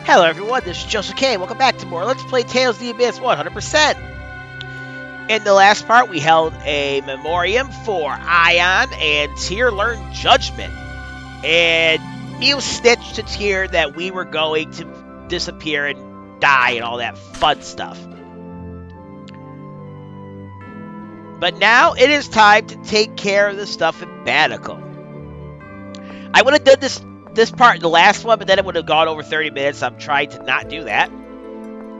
Hello everyone, this is Joseph K. Welcome back to more Let's Play Tales of the Abyss 100%. In the last part, we held a memoriam for Ion, and Tyr learned judgment. And Mew snitched to Tyr that we were going to disappear and die and all that fun stuff. But now it is time to take care of the stuff in Badaq. I would have done this part in the last one, but then it would have gone over 30 minutes. I'm trying to not do that.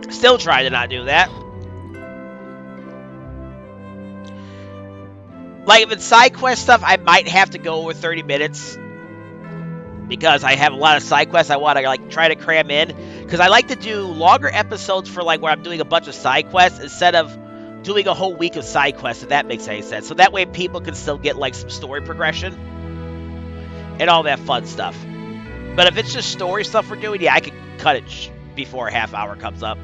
Still trying to not do that. Like, if it's side quest stuff, I might have to go over 30 minutes. Because I have a lot of side quests I want to, like, try to cram in. Because I like to do longer episodes for, like, where I'm doing a bunch of side quests instead of doing a whole week of side quests, if that makes any sense. So that way people can still get, like, some story progression. And all that fun stuff. But if it's just story stuff we're doing, yeah, I can cut it before a half hour comes up.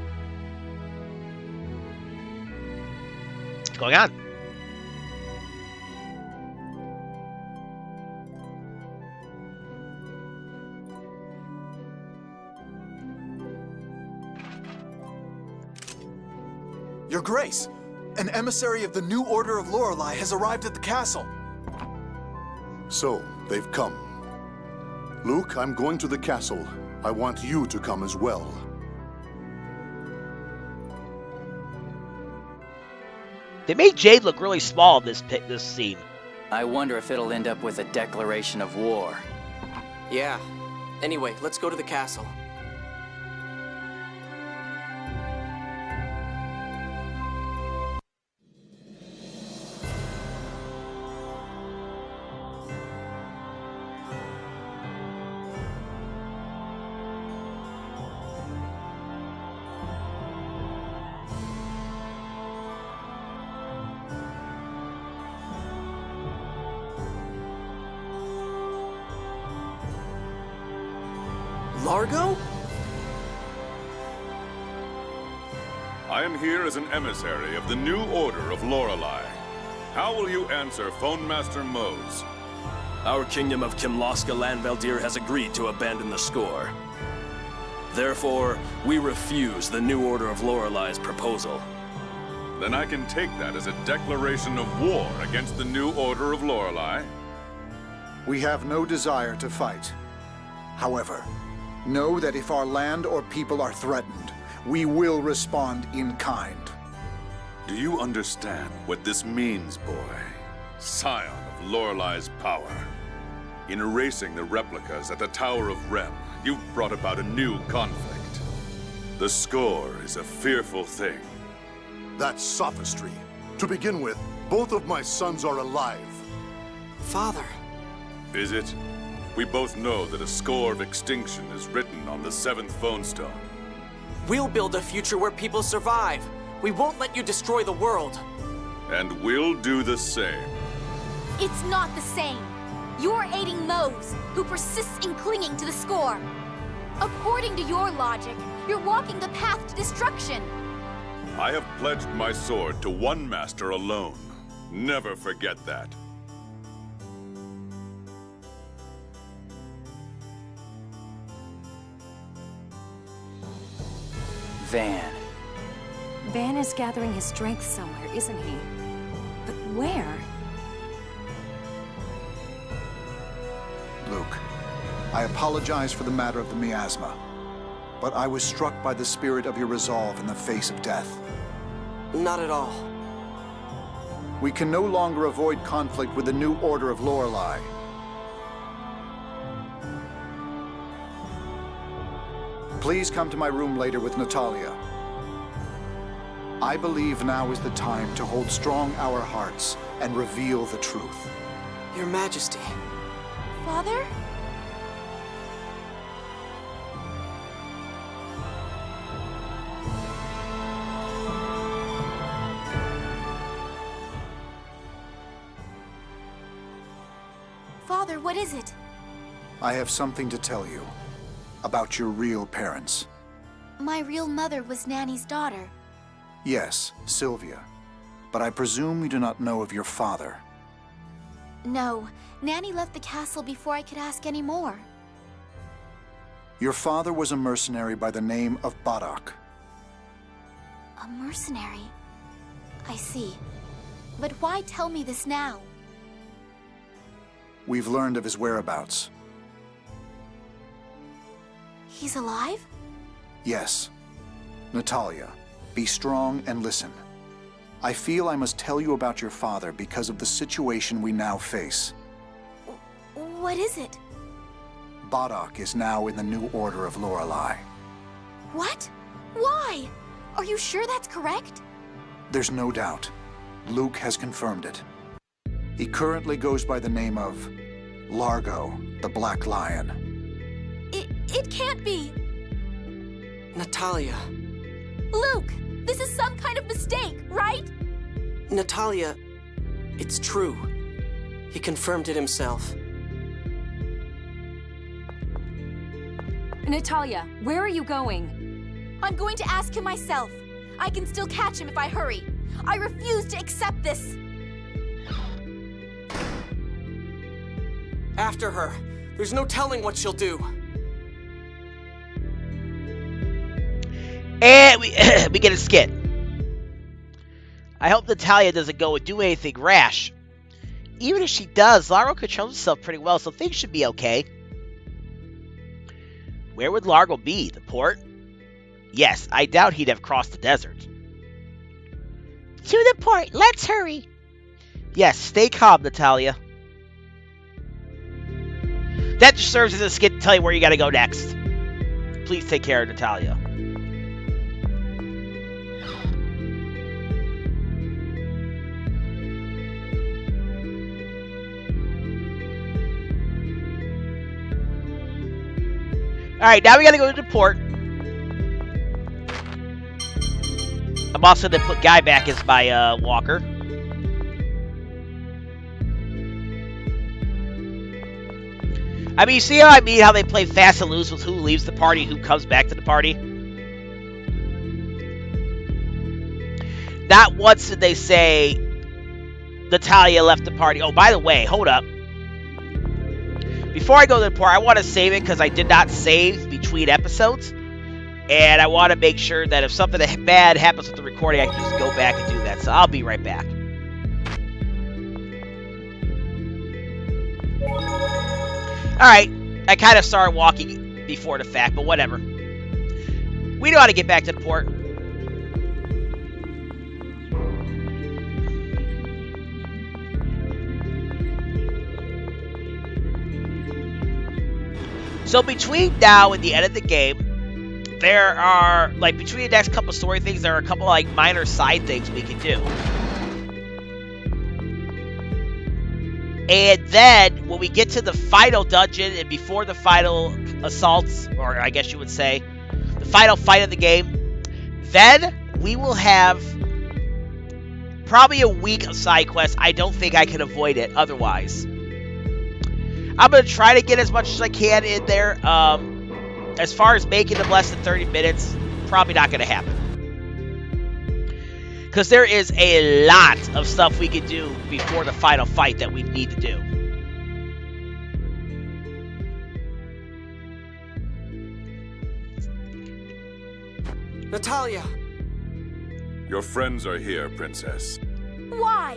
What's going on? Your Grace, an emissary of the new Order of Lorelei has arrived at the castle. So, they've come. Luke, I'm going to the castle. I want you to come as well. They made Jade look really small in this scene. I wonder if it'll end up with a declaration of war. Yeah. Anyway, let's go to the castle. Largo? I am here as an emissary of the new Order of Lorelei. How will you answer Fon Master Mohs? Our kingdom of Kimlasca-Lanvaldear has agreed to abandon the score. Therefore, we refuse the new Order of Lorelei's proposal. Then I can take that as a declaration of war against the new Order of Lorelei. We have no desire to fight. However, know that if our land or people are threatened, we will respond in kind. Do you understand what this means, boy? Scion of Lorelei's power. In erasing the replicas at the Tower of Rem, you've brought about a new conflict. The score is a fearful thing. That's sophistry. To begin with, both of my sons are alive. Father. Is it? We both know that a score of extinction is written on the 7th Fon Stone. We'll build a future where people survive. We won't let you destroy the world. And we'll do the same. It's not the same. You're aiding Mohs, who persists in clinging to the score. According to your logic, you're walking the path to destruction. I have pledged my sword to one master alone. Never forget that. Van. Van is gathering his strength somewhere, isn't he? But where? Luke, I apologize for the matter of the miasma, but I was struck by the spirit of your resolve in the face of death. Not at all. We can no longer avoid conflict with the new Order of Lorelei. Please come to my room later with Natalia. I believe now is the time to hold strong our hearts and reveal the truth. Your Majesty. Father? Father, what is it? I have something to tell you about your real parents. My real mother was Nanny's daughter. Yes, Sylvia. But I presume you do not know of your father. No, Nanny left the castle before I could ask any more. Your father was a mercenary by the name of Badaq. A mercenary? I see. But why tell me this now? We've learned of his whereabouts. He's alive? Yes. Natalia, be strong and listen. I feel I must tell you about your father because of the situation we now face. What is it? Badaq is now in the new Order of Lorelei. What? Why? Are you sure that's correct? There's no doubt. Luke has confirmed it. He currently goes by the name of Largo, the Black Lion. It can't be! Natalia. Luke! This is some kind of mistake, right? Natalia, it's true. He confirmed it himself. Natalia, where are you going? I'm going to ask him myself. I can still catch him if I hurry. I refuse to accept this. After her. There's no telling what she'll do. And we get a skit. I hope Natalia doesn't go and do anything rash. Even if she does, Largo controls himself pretty well, so things should be okay. Where would Largo be? The port? Yes, I doubt he'd have crossed the desert. To the port, let's hurry. Yes, stay calm, Natalia. That just serves as a skit to tell you where you gotta go next. Please take care of Natalia. Alright, now we gotta go to the port. I'm also gonna put Guy back as my walker. I mean, you see how I mean how they play fast and loose with who leaves the party, who comes back to the party? Not once did they say Natalia left the party. Oh, by the way, hold up. Before I go to the port, I want to save it because I did not save between episodes. And I want to make sure that if something bad happens with the recording, I can just go back and do that. So I'll be right back. Alright, I kind of started walking before the fact, but whatever. We know how to get back to the port. So between now and the end of the game, there are, like, between the next couple story things, there are a couple, like, minor side things we can do. And then, when we get to the final dungeon, and before the final assaults, or I guess you would say, the final fight of the game, then we will have probably a week of side quests. I don't think I can avoid it otherwise. I'm going to try to get as much as I can in there. As far as making them less than 30 minutes, probably not going to happen. Because there is a lot of stuff we can do before the final fight that we need to do. Natalia! Your friends are here, Princess. Why?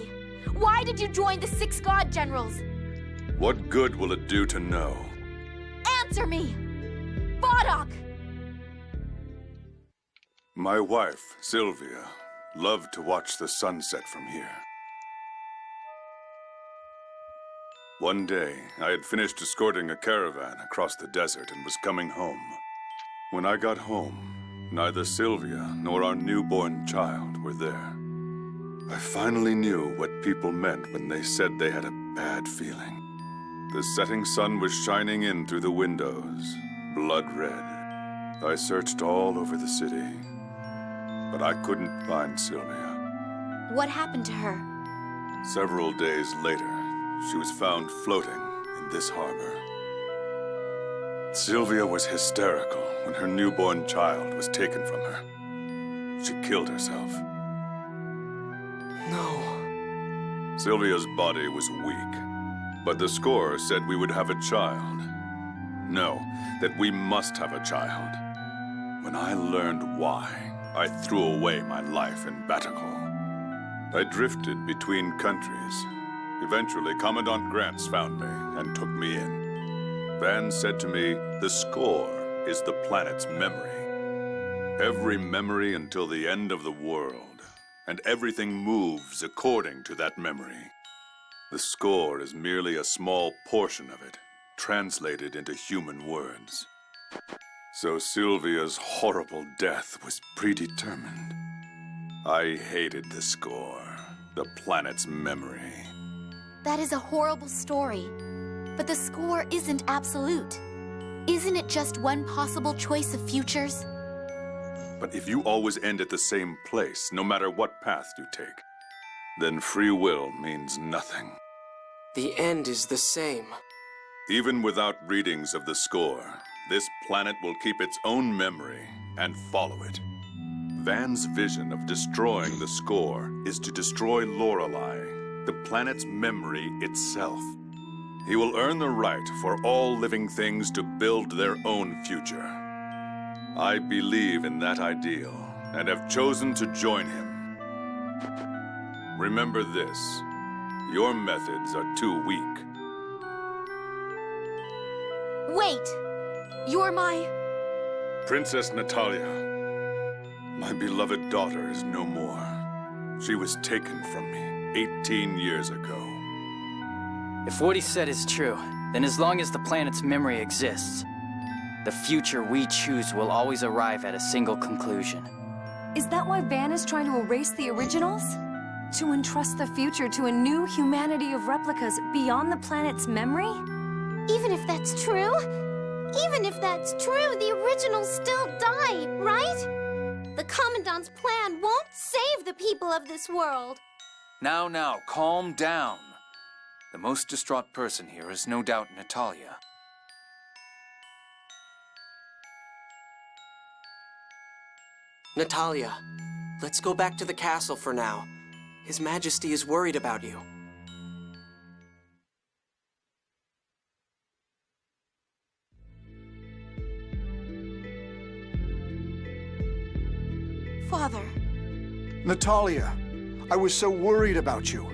Why did you join the 6 God Generals? What good will it do to know? Answer me! Badaq! My wife, Sylvia, loved to watch the sunset from here. One day, I had finished escorting a caravan across the desert and was coming home. When I got home, neither Sylvia nor our newborn child were there. I finally knew what people meant when they said they had a bad feeling. The setting sun was shining in through the windows, blood red. I searched all over the city, but I couldn't find Sylvia. What happened to her? Several days later, she was found floating in this harbor. Sylvia was hysterical when her newborn child was taken from her. She killed herself. No. Sylvia's body was weak, but the score said we would have a child. No, that we must have a child. When I learned why, I threw away my life in Badaq. I drifted between countries. Eventually, Commandant Grants found me and took me in. Van said to me, the score is the planet's memory. Every memory until the end of the world, and everything moves according to that memory. The score is merely a small portion of it, translated into human words. So Sylvia's horrible death was predetermined. I hated the score, the planet's memory. That is a horrible story. But the score isn't absolute. Isn't it just one possible choice of futures? But if you always end at the same place, no matter what path you take, then free will means nothing. The end is the same. Even without readings of the score, this planet will keep its own memory and follow it. Van's vision of destroying the score is to destroy Lorelei, the planet's memory itself. He will earn the right for all living things to build their own future. I believe in that ideal and have chosen to join him. Remember this, your methods are too weak. Wait! You're my... Princess Natalia. My beloved daughter is no more. She was taken from me 18 years ago. If what he said is true, then as long as the planet's memory exists, the future we choose will always arrive at a single conclusion. Is that why Van is trying to erase the originals? To entrust the future to a new humanity of replicas beyond the planet's memory? Even if that's true? Even if that's true, the originals still die, right? The Commandant's plan won't save the people of this world. Now, calm down. The most distraught person here is no doubt Natalia. Natalia, let's go back to the castle for now. His Majesty is worried about you. Father. Natalia, I was so worried about you.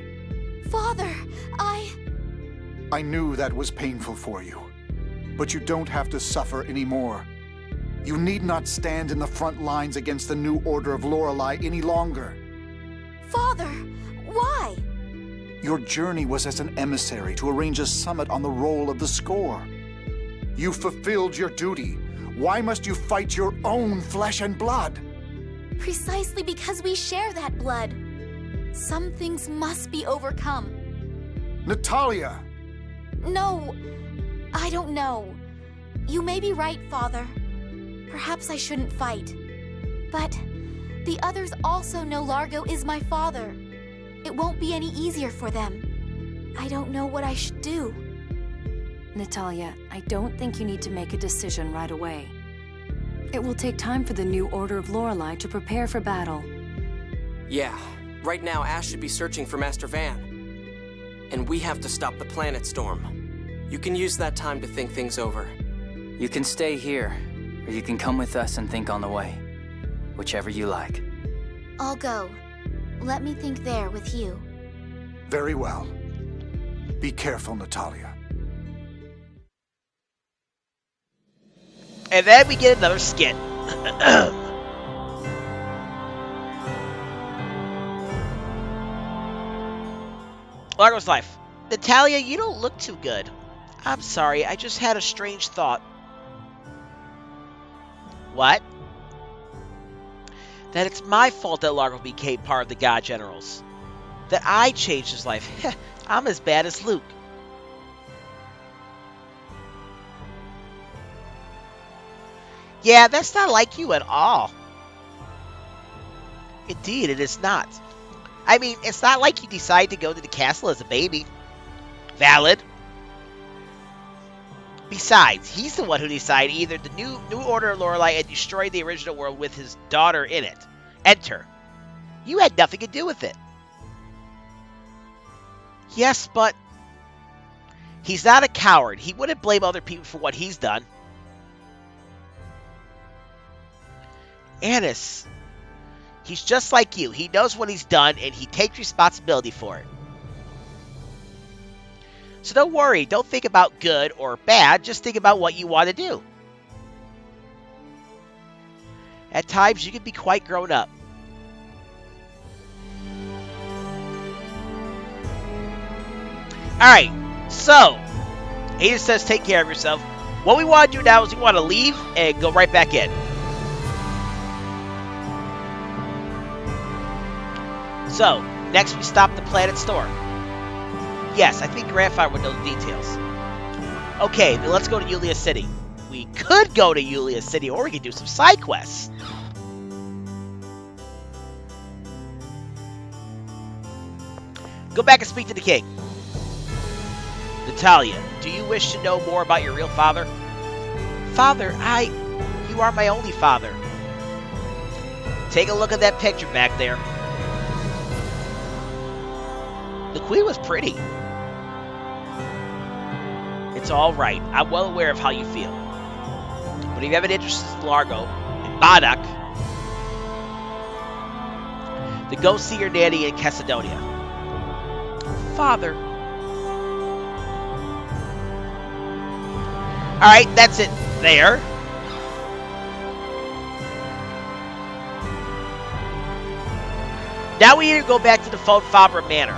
Father, I knew that was painful for you. But you don't have to suffer anymore. You need not stand in the front lines against the new Order of Lorelei any longer. Father, why? Your journey was as an emissary to arrange a summit on the roll of the score. You fulfilled your duty. Why must you fight your own flesh and blood? Precisely because we share that blood. Some things must be overcome. Natalia! No, I don't know. You may be right, Father. Perhaps I shouldn't fight. But the others also know Largo is my father. It won't be any easier for them. I don't know what I should do. Natalia, I don't think you need to make a decision right away. It will take time for the new Order of Lorelei to prepare for battle. Yeah, right now Ash should be searching for Master Van. And we have to stop the planet storm. You can use that time to think things over. You can stay here, or you can come with us and think on the way. Whichever you like. I'll go. Let me think there with you. Very well. Be careful, Natalia. And then we get another skit. Largo's life. Natalia, you don't look too good. I'm sorry, I just had a strange thought. What? That it's my fault that Largo became part of the God Generals. That I changed his life. I'm as bad as Luke. Yeah, that's not like you at all. Indeed, it is not. I mean, it's not like you decided to go to the castle as a baby. Valid. Besides, he's the one who decided either the new Order of Lorelei and destroy the original world with his daughter in it. Enter. You had nothing to do with it. Yes, but He's not a coward. He wouldn't blame other people for what he's done. Annis, he's just like you. He knows what he's done, and he takes responsibility for it. So don't worry. Don't think about good or bad. Just think about what you want to do. At times, you can be quite grown up. Alright, so, he just says take care of yourself. What we want to do now is we want to leave and go right back in. So, next we stop the planet storm. Yes, I think Grandfather would know the details. Okay, then let's go to Yulia City. We could go to Yulia City, or we could do some side quests. Go back and speak to the king. Natalia, do you wish to know more about your real father? Father, you are my only father. Take a look at that picture back there. The queen was pretty. It's all right. I'm well aware of how you feel. But if you have an interest in Largo and Badaq, then go see your nanny in Macedonia. Father. Alright, that's it there. Now we need to go back to the Fon Master Manor.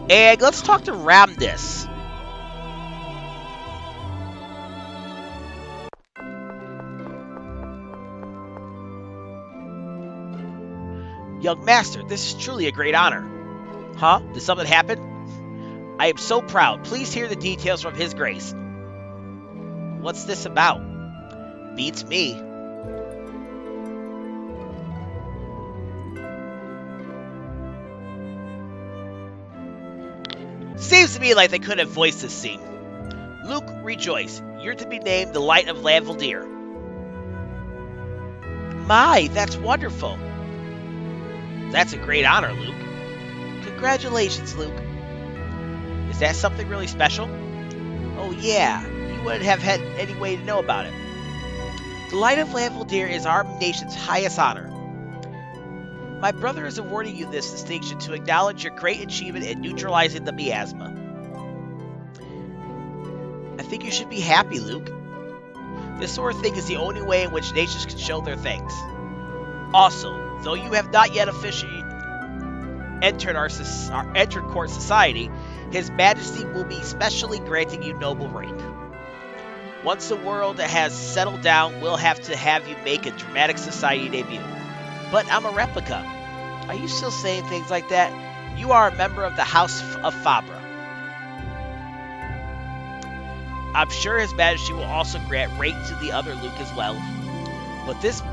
And let's talk to Ramdis. Young master, this is truly a great honor. Huh? Did something happen? I am so proud. Please hear the details from His Grace. What's this about? Beats me. Seems to me like they could have voiced this scene. Luke, rejoice. You're to be named the Light of Lanvaldear. My, that's wonderful. That's a great honor, Luke. Congratulations, Luke. Is that something really special? Oh yeah, you wouldn't have had any way to know about it. The Light of Lanvaldear is our nation's highest honor. My brother is awarding you this distinction to acknowledge your great achievement in neutralizing the miasma. I think you should be happy, Luke. This sort of thing is the only way in which nations can show their thanks. Also, though you have not yet officially entered entered court society, His Majesty will be specially granting you noble rank. Once the world has settled down, we'll have you make a dramatic society debut. But I'm a replica. Are you still saying things like that? You are a member of the House of Fabra. I'm sure His Majesty will also grant rank to the other Luke as well. But this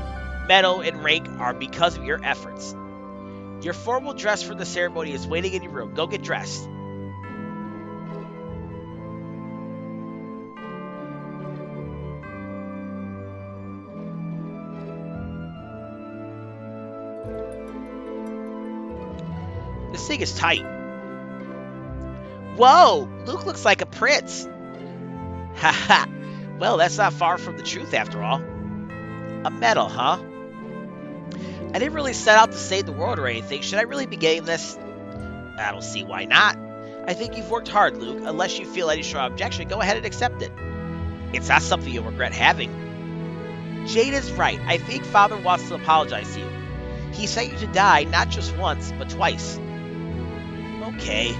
medal and rank are because of your efforts. Your formal dress for the ceremony is waiting in your room. Go get dressed. This thing is tight. Whoa! Luke looks like a prince. Haha. Well, that's not far from the truth after all. A medal, huh? I didn't really set out to save the world or anything. Should I really be getting this? I don't see why not. I think you've worked hard, Luke. Unless you feel any strong objection, go ahead and accept it. It's not something you'll regret having. Jade is right. I think Father wants to apologize to you. He sent you to die not just once, but twice. Okay.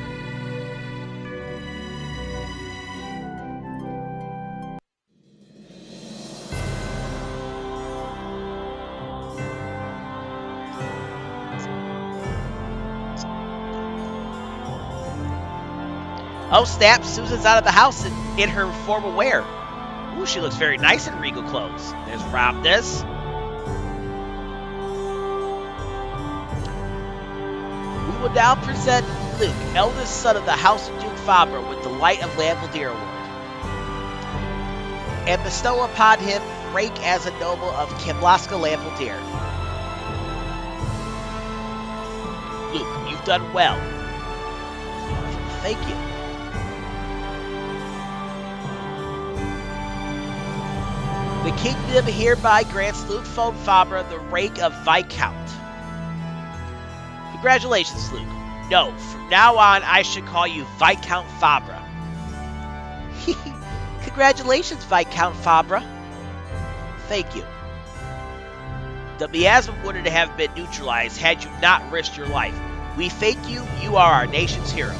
Oh snap, Susan's out of the house in her formal wear. Ooh, she looks very nice in regal clothes. There's Ramdas. We will now present Luke, eldest son of the House of Duke Fabra, with the Light of Lanvaldear Award, and bestow upon him rank as a noble of Kimlasca-Lanvaldear. Luke, you've done well. Thank you. The kingdom hereby grants Luke Fon Fabra the rank of viscount. Congratulations, Luke. No, from now on, I should call you Viscount Fabra. Congratulations, Viscount Fabra. Thank you. The miasma wouldn't have been neutralized had you not risked your life. We thank you. You are our nation's hero.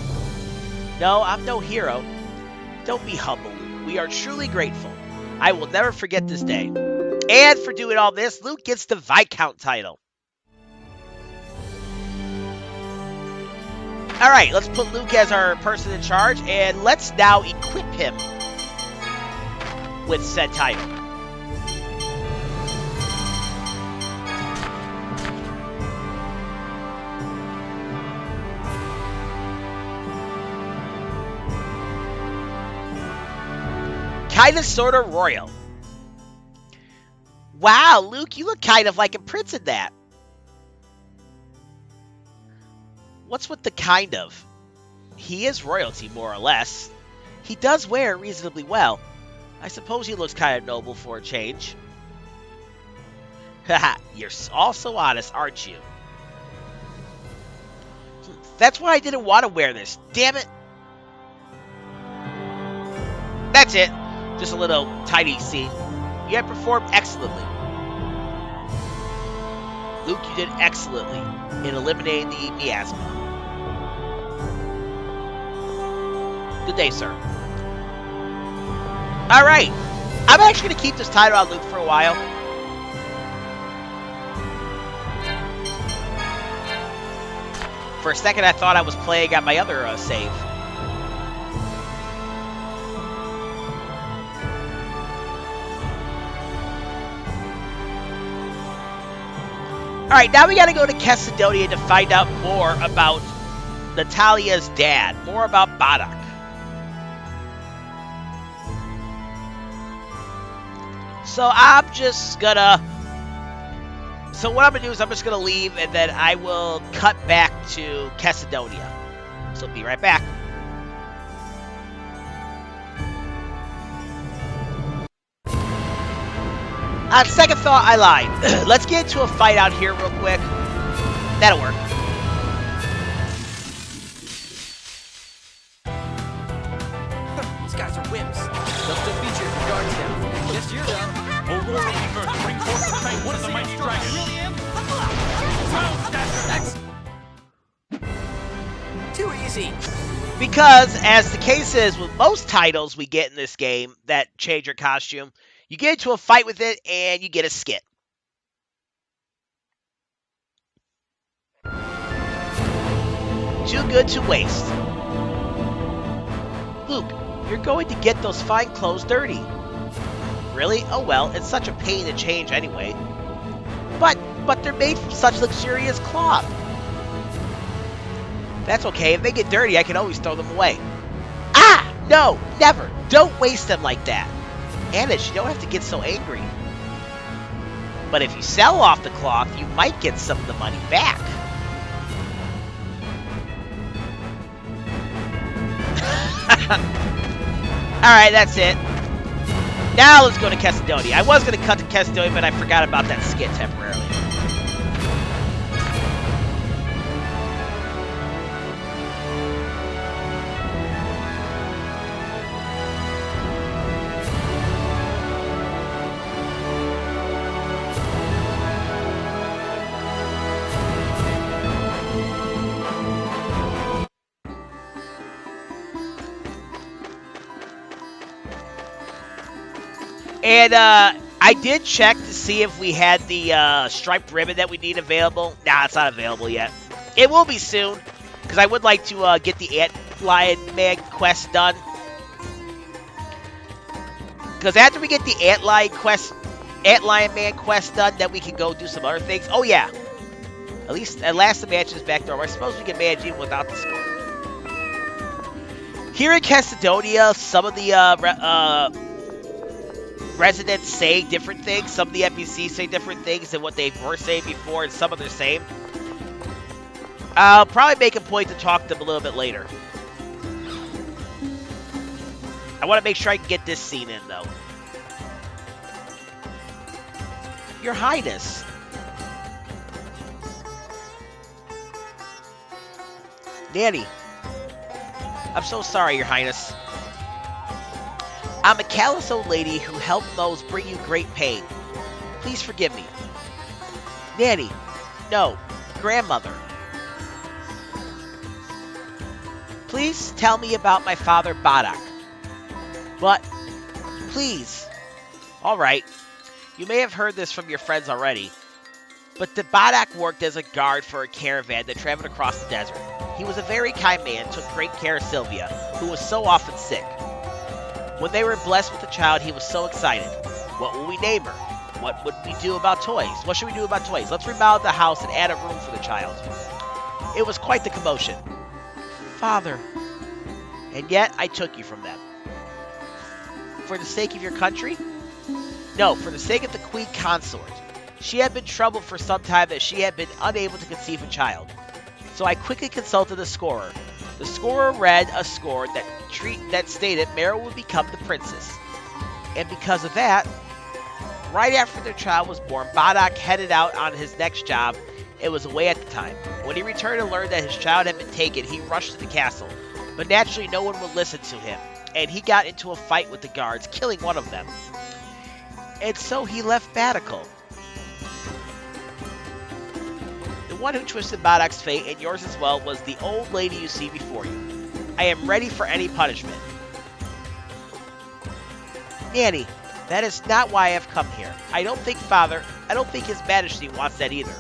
No, I'm no hero. Don't be humble. We are truly grateful. I will never forget this day. And for doing all this, Luke gets the Viscount title. Alright, let's put Luke as our person in charge, and let's now equip him with said title. Kinda sorta royal. Wow, Luke, you look kind of like a prince in that. What's with the kind of? He is royalty, more or less. He does wear reasonably well. I suppose he looks kind of noble for a change. Haha, you're all so honest, aren't you? That's why I didn't want to wear this. Damn it. That's it. Just a little tiny scene. You have performed excellently. Luke, you did excellently in eliminating the miasma. Good day, sir. Alright. I'm actually going to keep this title on Luke for a while. For a second, I thought I was playing on my other save. Alright, now we gotta go to Chastisement to find out more about Natalia's dad. More about Badaq. So I'm just gonna... So what I'm gonna do is I'm just gonna leave, and then I will cut back to Chastisement. So be right back. On second thought, I lied. Let's get into a fight out here real quick. That'll work. These guys are wimps. Let's defeat your guards down. Guess you're done. Aurora Weaver, bring forth the fate of the mighty dragon. Too easy. Because, as the case is with most titles we get in this game that change your costume, you get into a fight with it, and you get a skit. Too good to waste. Luke, you're going to get those fine clothes dirty. Really? Oh well, it's such a pain to change anyway. But they're made from such luxurious cloth. That's okay, if they get dirty, I can always throw them away. Ah! No! Never! Don't waste them like that. Anish, you don't have to get so angry. But if you sell off the cloth, you might get some of the money back. Alright, that's it. Now let's go to Chastisement. I was going to cut to Chastisement, but I forgot about that skit temporarily. And I did check to see if we had the striped ribbon that we need available. Nah, it's not available yet. It will be soon, because I would like to get the Ant Lion Man quest done. Because after we get the Antlion Man quest done, then we can go do some other things. Oh yeah. At last the match is back door. I suppose we can manage even without the score. Here in Castadonia, some of the residents say different things. Some of the NPCs say different things than what they were saying before, and some of them are saying. I'll probably make a point to talk to them a little bit later. I want to make sure I can get this scene in, though. Your Highness. Nanny. I'm so sorry, Your Highness. I'm a callous old lady who helped those bring you great pain. Please forgive me. Nanny. No. Grandmother. Please tell me about my father, Badaq. But, please. Alright. You may have heard this from your friends already. But the Badaq worked as a guard for a caravan that traveled across the desert. He was a very kind man, took great care of Sylvia, who was so often sick. When they were blessed with a child, he was so excited. What will we name her? What would we do about toys? What should we do about toys? Let's remodel the house and add a room for the child. It was quite the commotion. Father. And yet, I took you from them. For the sake of your country? No, for the sake of the Queen Consort. She had been troubled for some time that she had been unable to conceive a child. So I quickly consulted the scorer. The scorer read a score that stated Meryl would become the princess. And because of that, right after their child was born, Badaq headed out on his next job. It was away at the time. When he returned and learned that his child had been taken, he rushed to the castle. But naturally, no one would listen to him. And he got into a fight with the guards, killing one of them. And so he left Badaq. The one who twisted Badaq's fate, and yours as well, was the old lady you see before you. I am ready for any punishment. Nanny, that is not why I have come here. I don't think His Majesty wants that either.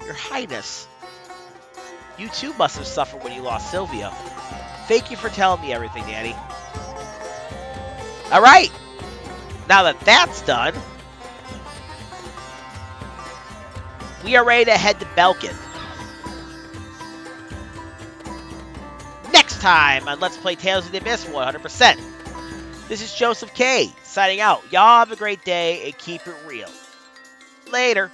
Your Highness, you too must have suffered when you lost Sylvia. Thank you for telling me everything, Nanny. Alright! Now that that's done, we are ready to head to Belkin. Next time on Let's Play Tales of the Abyss 100%. This is Joseph K. signing out. Y'all have a great day and keep it real. Later.